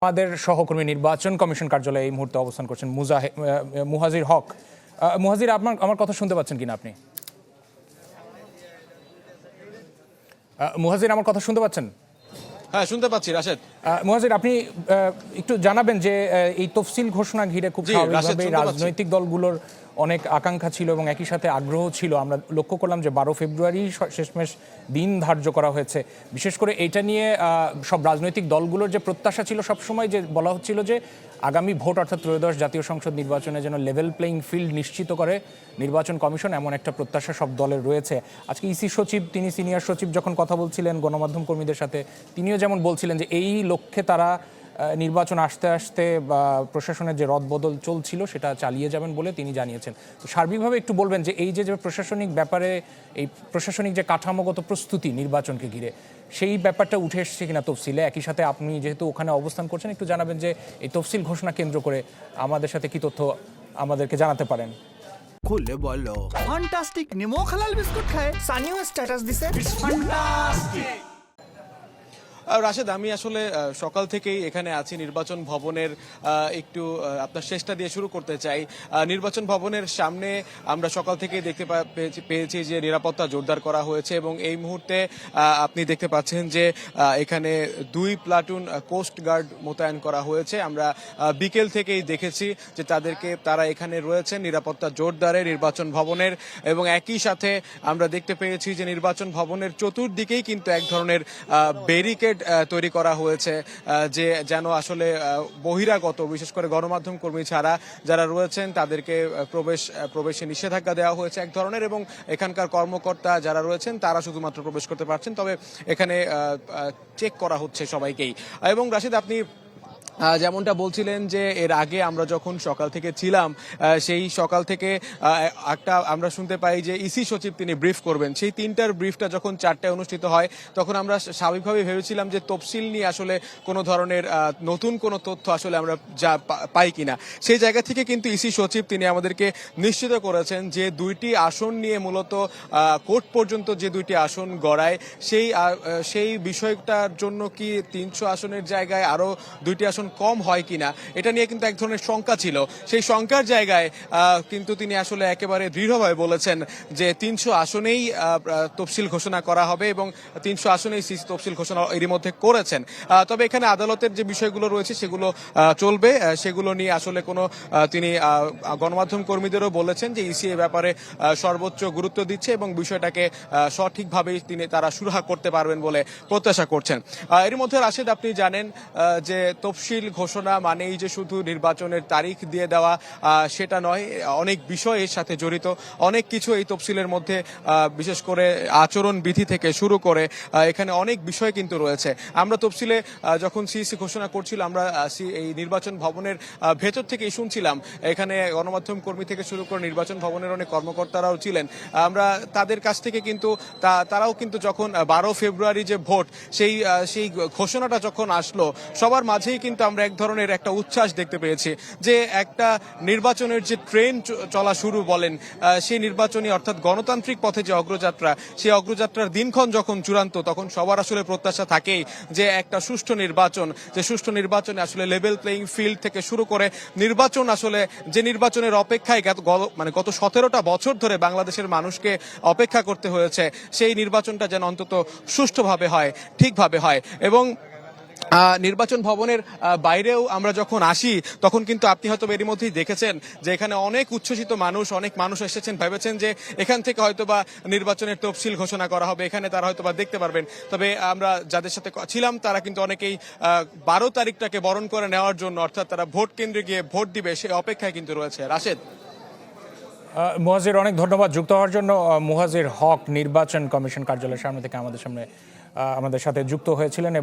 আমাদের সহকর্মী নির্বাচন কমিশন কার্যালয়ে এই মুহূর্তে অবস্থান করছেন মুহাজির হক। মুহাজির, আমার কথা শুনতে পাচ্ছেন কিনা আপনি? মুহাজির, আমার কথা শুনতে পাচ্ছেন? হ্যাঁ, শুনতে পাচ্ছি রাশেদ। মুহাজির, আপনি একটু জানাবেন যে এই তফসিল ঘোষণা ঘিরে খুব স্বাভাবিকভাবে রাজনৈতিক দলগুলোর অনেক আকাঙ্ক্ষা ছিল এবং একই সাথে আগ্রহ ছিল। আমরা লক্ষ্য করলাম যে 12 ফেব্রুয়ারি শেষমেশ দিন ধার্য করা হয়েছে। বিশেষ করে এটা নিয়ে সব রাজনৈতিক দলগুলোর যে প্রত্যাশা ছিল, সবসময় যে বলা হচ্ছিল যে আগামী ভোট অর্থাৎ ত্রয়োদশ জাতীয় সংসদ নির্বাচনে যেন লেভেল প্লেইং ফিল্ড নিশ্চিত করে নির্বাচন কমিশন, এমন একটা প্রত্যাশা সব দলের রয়েছে। আজকে ইসি সচিব, তিনি সিনিয়র সচিব যখন কথা বলছিলেন গণমাধ্যম কর্মীদের সাথে, তিনিও যেমন বলছিলেন যে এই লক্ষ্যে তারা নির্বাচন আসতে আসতে বা প্রশাসনের যে রদবদল চলছিল সেটা চালিয়ে যাবেন বলে তিনি জানিয়েছেন। তো সার্বিকভাবে একটু বলবেন যে এই যে প্রশাসনিক ব্যাপারে, এই প্রশাসনিক যে কাঠামোগত প্রস্তুতি নির্বাচনকে ঘিরে, সেই ব্যাপারটা উঠে এসছে কিনা তফসিলে। একই সাথে আপনি যেহেতু ওখানে অবস্থান করছেন, একটু জানাবেন যে এই তফসিল ঘোষণা কেন্দ্র করে আমাদের সাথে কি তথ্য আমাদেরকে জানাতে পারেন। খুলে বলো। ফ্যান্টাস্টিক নিমো খালাল বিস্কুট খায় সানিও স্ট্যাটাস দিছে ফ্যান্টাস্টিক। রাশেদ, আমি আসলে সকাল থেকেই এখানে আছি নির্বাচন ভবনের। একটু আপনার শেষটা দিয়ে শুরু করতে চাই। নির্বাচন ভবনের সামনে আমরা সকাল থেকেই দেখতে পেয়েছি যে নিরাপত্তা জোরদার করা হয়েছে এবং এই মুহূর্তে আপনি দেখতে পাচ্ছেন যে এখানে 2 প্লাটুন কোস্ট গার্ড মোতায়েন করা হয়েছে। আমরা বিকেল থেকেই দেখেছি যে তারা এখানে রয়েছেন নিরাপত্তা জোরদারে নির্বাচন ভবনের, এবং একই সাথে আমরা দেখতে পেয়েছি যে নির্বাচন ভবনের চতুর্দিকেই কিন্তু এক ধরনের ব্যারিকেড তৈরি করা হয়েছে, যে যেন আসলে বহিরাগত, বিশেষ করে গণমাধ্যম কর্মী ছাড়া যারা রয়েছেন তাদেরকে প্রবেশে নিষেধাজ্ঞা দেওয়া হয়েছে এক ধরনের, এবং এখানকার কর্মকর্তা যারা রয়েছেন তারা শুধুমাত্র প্রবেশ করতে পারছেন। তবে এখানে চেক করা হচ্ছে সবাইকেই। এবং রাশিদ, আপনি যেমনটা বলছিলেন যে এর আগে আমরা যখন সকাল থেকে ছিলাম, সেই সকাল থেকে একটা আমরা শুনতে পাই যে ইসি সচিব তিনি ব্রিফ করবেন। সেই 3টার ব্রিফটা যখন 4টায় অনুষ্ঠিত হয়, তখন আমরা স্বাভাবিকভাবে ভেবেছিলাম যে তফসিল নিয়ে আসলে কোনো ধরনের নতুন কোনো তথ্য আসলে আমরা যা পাই কিনা। সেই জায়গা থেকে কিন্তু ইসি সচিব তিনি আমাদেরকে নিশ্চিত করেছেন যে 2টি আসন নিয়ে মূলত কোর্ট পর্যন্ত যে 2টি আসন গড়ায়, সেই বিষয়টার জন্য কি 300 আসনের জায়গায় আরও 2টি আসন কম হয় কিনা, এটা নিয়ে কিন্তু এক ধরনের শঙ্কা ছিল। সেই শঙ্কার জায়গায় কিন্তু তিনি আসলে একেবারে দৃঢ়ভাবে বলেছেন যে 300 আসনেই তফসিল ঘোষণা করা হবে, এবং 300 আসনেই সিসি তফসিল ঘোষণা এরই মধ্যে করেছেন। তবে এখানে আদালতের যে বিষয়গুলো রয়েছে সেগুলো চলবে, সেগুলো নিয়ে আসলে কোনো তিনি গণমাধ্যম কর্মীদেরও বলেছেন যে ইসি এ ব্যাপারে সর্বোচ্চ গুরুত্ব দিচ্ছে এবং বিষয়টাকে সঠিকভাবেই তারা সুরাহা করতে পারবেন বলে প্রত্যাশা করছেন। এর মধ্যে রাশেদ, আপনি জানেন যে তফসিল ঘোষণা মানেই যে শুধু নির্বাচনের তারিখ দিয়ে দেওয়া সেটা নয়, অনেক বিষয় এর সাথে জড়িত, অনেক কিছু এই তফসিলের মধ্যে, বিশেষ করে আচরণ বিধি থেকে শুরু করে এখানে অনেক বিষয় কিন্তু রয়েছে। আমরা তফসিলে যখন সিইসি ঘোষণা করছিল, আমরা এই নির্বাচন ভবনের ভেতর থেকেই শুনছিলাম, এখানে গণমাধ্যম কর্মী থেকে শুরু করে নির্বাচন ভবনের অনেক কর্মকর্তারাও ছিলেন। আমরা তাদের কাছ থেকে কিন্তু তারাও কিন্তু যখন 12 ফেব্রুয়ারি যে ভোট, সেই ঘোষণাটা যখন আসলো, সবার মাঝেই কিন্তু আমরা এক ধরনের একটা উচ্ছ্বাস দেখতে পেয়েছি যে একটা নির্বাচনের যে ট্রেন চলা শুরু বলেন, সেই নির্বাচনী অর্থাৎ গণতান্ত্রিক পথে যে অগ্রযাত্রা, সেই অগ্রযাত্রার দিনক্ষণ যখন চূড়ান্ত, তখন সবার আসলে প্রত্যাশা থাকেই যে একটা সুষ্ঠু নির্বাচন, যে সুষ্ঠু নির্বাচনে আসলে লেভেল প্লেইং ফিল্ড থেকে শুরু করে নির্বাচন, আসলে যে নির্বাচনের অপেক্ষায় গত 17টা বছর ধরে বাংলাদেশের মানুষকে অপেক্ষা করতে হয়েছে, সেই নির্বাচনটা যেন অন্তত সুষ্ঠুভাবে হয়, ঠিকভাবে হয়। এবং নির্বাচন ভবনের বাইরেও আমরা যখন আসি, তখন কিন্তু আপনি হয়তো এরই মধ্যেই দেখেছেন যে এখানে অনেক উচ্ছ্বসিত অনেক মানুষ এসেছেন, ভেবেছেন যে এখান থেকে হয়তোবা নির্বাচনের তফসিল ঘোষণা করা হবে, এখানে তারা হয়তোবা দেখতে পারবেন। তবে আমরা যাদের সাথে ছিলাম তারা কিন্তু অনেকেই 12 তারিখটাকে বরণ করে নেওয়ার জন্য, অর্থাৎ তারা ভোট কেন্দ্রে গিয়ে ভোট দিবে সেই অপেক্ষায় কিন্তু রয়েছে। রাশেদ, মুহাজির, অনেক ধন্যবাদ যুক্ত হওয়ার জন্য। মুহাজির হক নির্বাচন কমিশন কার্যালয়ের সামনে থেকে আমাদের সাথে যুক্ত হয়েছিলেন।